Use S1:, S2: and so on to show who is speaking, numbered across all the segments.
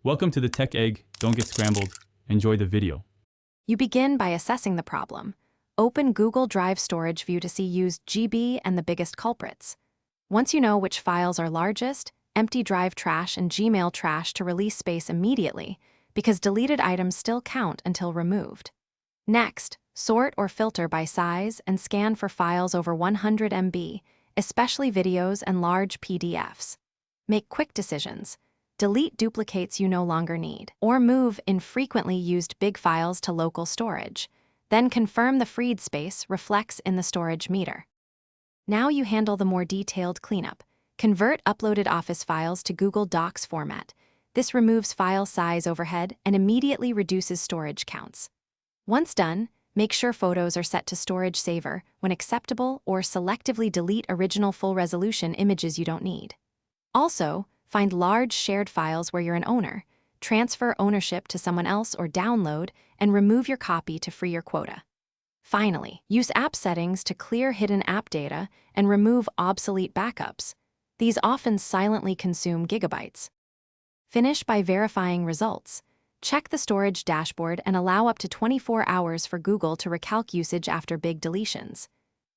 S1: Welcome to the Tech Egg. Don't get scrambled. Enjoy the video.
S2: You begin by assessing the problem. Open Google Drive Storage View to see used GB and the biggest culprits. Once you know which files are largest, empty Drive trash and Gmail trash to release space immediately, because deleted items still count until removed. Next, sort or filter by size and scan for files over 100 MB, especially videos and large PDFs. Make quick decisions. Delete duplicates you no longer need, or move infrequently used big files to local storage. Then confirm the freed space reflects in the storage meter. Now you handle the more detailed cleanup. Convert uploaded Office files to Google Docs format. This removes file size overhead and immediately reduces storage counts. Once done, make sure photos are set to Storage Saver when acceptable, or selectively delete original full-resolution images you don't need. Also, find large shared files where you're an owner, transfer ownership to someone else or download, and remove your copy to free your quota. Finally, use app settings to clear hidden app data and remove obsolete backups. These often silently consume gigabytes. Finish by verifying results. Check the storage dashboard and allow up to 24 hours for Google to recalc usage after big deletions.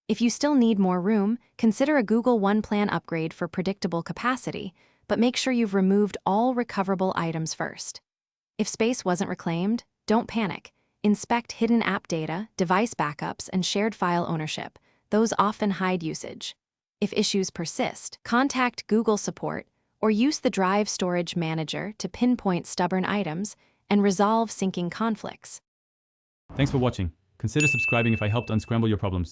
S2: If you still need more room, consider a Google One plan upgrade for predictable capacity, but make sure you've removed all recoverable items first. If space wasn't reclaimed, don't panic. Inspect hidden app data, device backups, and shared file ownership. Those often hide usage. If issues persist, contact Google support or use the Drive Storage Manager to pinpoint stubborn items and resolve syncing conflicts.
S1: Thanks for watching. Consider subscribing if I helped unscramble your problems.